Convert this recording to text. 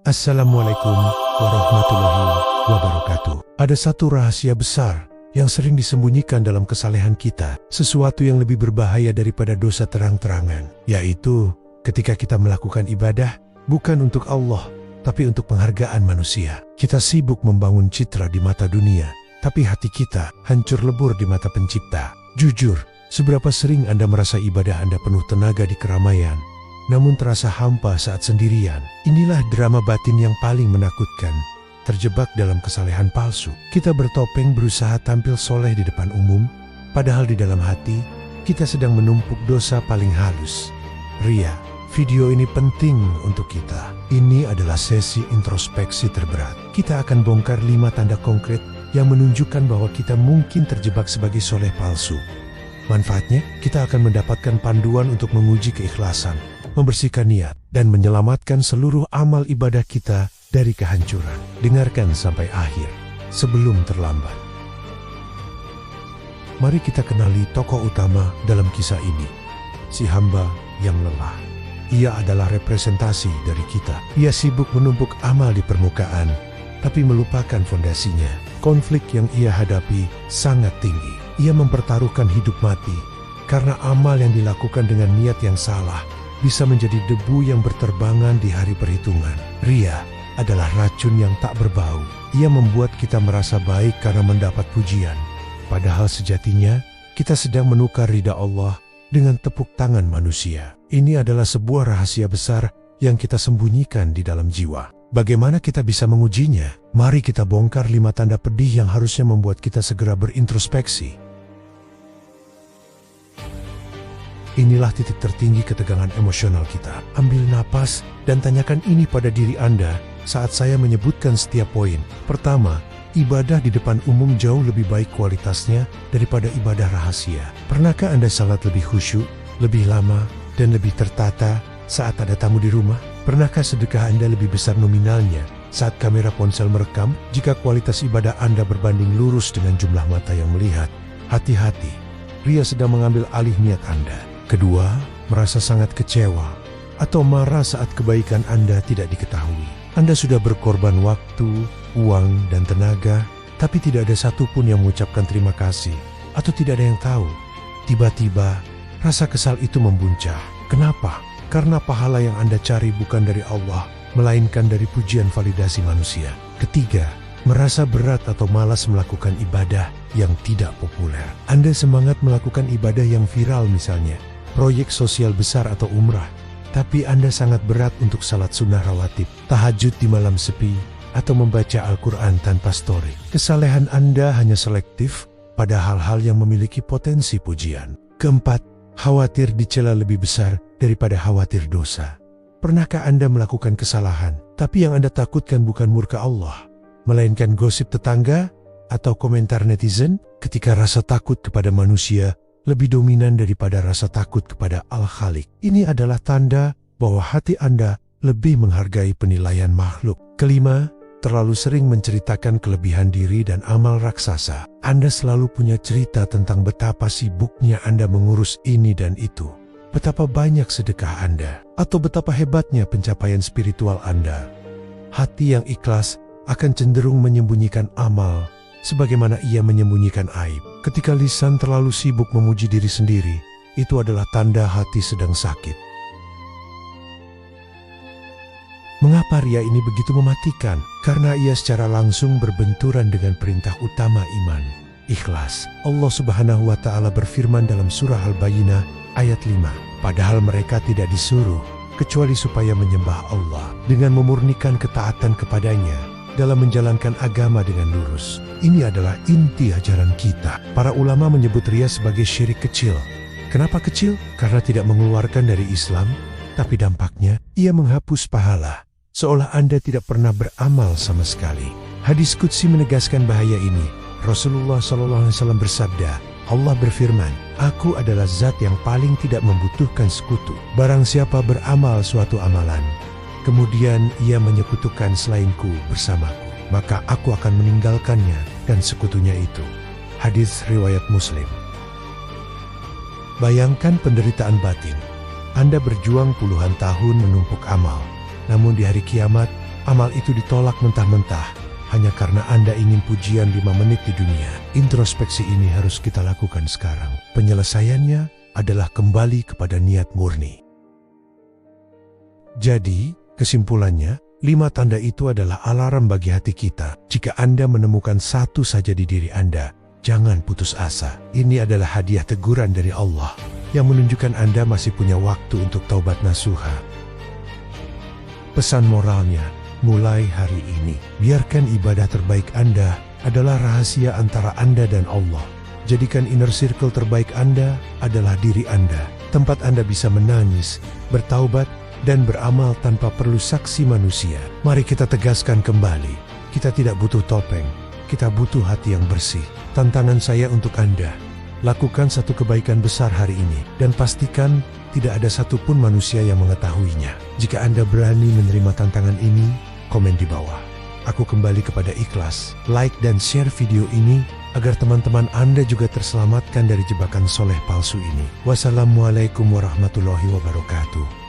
Assalamualaikum warahmatullahi wabarakatuh. Ada satu rahasia besar yang sering disembunyikan dalam kesalehan kita, sesuatu yang lebih berbahaya daripada dosa terang-terangan, yaitu ketika kita melakukan ibadah bukan untuk Allah, tapi untuk penghargaan manusia. Kita sibuk membangun citra di mata dunia, tapi hati kita hancur lebur di mata Pencipta. Jujur, seberapa sering Anda merasa ibadah Anda penuh tenaga di keramaian, namun terasa hampa saat sendirian? Inilah drama batin yang paling menakutkan, terjebak dalam kesalehan palsu. Kita bertopeng berusaha tampil soleh di depan umum, padahal di dalam hati, kita sedang menumpuk dosa paling halus, ria. Video ini penting untuk kita. Ini adalah sesi introspeksi terberat. Kita akan bongkar 5 tanda konkret yang menunjukkan bahwa kita mungkin terjebak sebagai soleh palsu. Manfaatnya, kita akan mendapatkan panduan untuk menguji keikhlasan, membersihkan niat, dan menyelamatkan seluruh amal ibadah kita dari kehancuran. Dengarkan sampai akhir, sebelum terlambat. Mari kita kenali tokoh utama dalam kisah ini, si hamba yang lelah. Ia adalah representasi dari kita. Ia sibuk menumpuk amal di permukaan, tapi melupakan fondasinya. Konflik yang ia hadapi sangat tinggi. Ia mempertaruhkan hidup mati, karena amal yang dilakukan dengan niat yang salah bisa menjadi debu yang berterbangan di hari perhitungan. Ria adalah racun yang tak berbau. Ia membuat kita merasa baik karena mendapat pujian, padahal sejatinya kita sedang menukar ridha Allah dengan tepuk tangan manusia. Ini adalah sebuah rahasia besar yang kita sembunyikan di dalam jiwa. Bagaimana kita bisa mengujinya? Mari kita bongkar 5 tanda pedih yang harusnya membuat kita segera berintrospeksi. Inilah titik tertinggi ketegangan emosional kita. Ambil napas dan tanyakan ini pada diri Anda saat saya menyebutkan setiap poin. Pertama, ibadah di depan umum jauh lebih baik kualitasnya daripada ibadah rahasia. Pernahkah Anda salat lebih khusyuk, lebih lama, dan lebih tertata saat ada tamu di rumah? Pernahkah sedekah Anda lebih besar nominalnya saat kamera ponsel merekam? Jika kualitas ibadah Anda berbanding lurus dengan jumlah mata yang melihat, hati-hati, ria sedang mengambil alih niat Anda. Kedua, merasa sangat kecewa atau marah saat kebaikan Anda tidak diketahui. Anda sudah berkorban waktu, uang, dan tenaga, tapi tidak ada satupun yang mengucapkan terima kasih, atau tidak ada yang tahu. Tiba-tiba, rasa kesal itu membuncah. Kenapa? Karena pahala yang Anda cari bukan dari Allah, melainkan dari pujian validasi manusia. Ketiga, merasa berat atau malas melakukan ibadah yang tidak populer. Anda semangat melakukan ibadah yang viral misalnya, proyek sosial besar atau umrah, tapi Anda sangat berat untuk salat sunnah rawatib, tahajud di malam sepi, atau membaca Al-Quran tanpa story. Kesalehan Anda hanya selektif pada hal-hal yang memiliki potensi pujian. Keempat, khawatir dicela lebih besar daripada khawatir dosa. Pernahkah Anda melakukan kesalahan, tapi yang Anda takutkan bukan murka Allah, melainkan gosip tetangga atau komentar netizen? Ketika rasa takut kepada manusia lebih dominan daripada rasa takut kepada Al-Khaliq, ini adalah tanda bahwa hati Anda lebih menghargai penilaian makhluk. Kelima, terlalu sering menceritakan kelebihan diri dan amal raksasa. Anda selalu punya cerita tentang betapa sibuknya Anda mengurus ini dan itu, betapa banyak sedekah Anda, atau betapa hebatnya pencapaian spiritual Anda. Hati yang ikhlas akan cenderung menyembunyikan amal, sebagaimana ia menyembunyikan aib. Ketika lisan terlalu sibuk memuji diri sendiri, itu adalah tanda hati sedang sakit. Mengapa ria ini begitu mematikan? Karena ia secara langsung berbenturan dengan perintah utama iman, ikhlas. Allah Subhanahu wa Ta'ala berfirman dalam surah Al-Bayyinah ayat 5, padahal mereka tidak disuruh kecuali supaya menyembah Allah dengan memurnikan ketaatan kepadanya dalam menjalankan agama dengan lurus. Ini adalah inti ajaran kita. Para ulama menyebut ria sebagai syirik kecil. Kenapa kecil? Karena tidak mengeluarkan dari Islam, tapi dampaknya ia menghapus pahala, seolah Anda tidak pernah beramal sama sekali. Hadis Qudsi menegaskan bahaya ini. Rasulullah SAW bersabda, Allah berfirman, Aku adalah zat yang paling tidak membutuhkan sekutu. Barang siapa beramal suatu amalan, kemudian ia menyekutukan selainku bersamaku, maka aku akan meninggalkannya dan sekutunya itu. Hadis riwayat Muslim. Bayangkan penderitaan batin. Anda berjuang puluhan tahun menumpuk amal, namun di hari kiamat amal itu ditolak mentah-mentah hanya karena Anda ingin pujian 5 menit di dunia. Introspeksi ini harus kita lakukan sekarang. Penyelesaiannya adalah kembali kepada niat murni. Jadi, kesimpulannya, 5 tanda itu adalah alarm bagi hati kita. Jika Anda menemukan satu saja di diri Anda, jangan putus asa. Ini adalah hadiah teguran dari Allah yang menunjukkan Anda masih punya waktu untuk taubat nasuha. Pesan moralnya, mulai hari ini, biarkan ibadah terbaik Anda adalah rahasia antara Anda dan Allah. Jadikan inner circle terbaik Anda adalah diri Anda. Tempat Anda bisa menangis, bertaubat, dan beramal tanpa perlu saksi manusia. Mari kita tegaskan kembali, kita tidak butuh topeng, kita butuh hati yang bersih. Tantangan saya untuk Anda, lakukan satu kebaikan besar hari ini, dan pastikan tidak ada satupun manusia yang mengetahuinya. Jika Anda berani menerima tantangan ini, komen di bawah. Aku kembali kepada ikhlas, like dan share video ini, agar teman-teman Anda juga terselamatkan dari jebakan soleh palsu ini. Wassalamualaikum warahmatullahi wabarakatuh.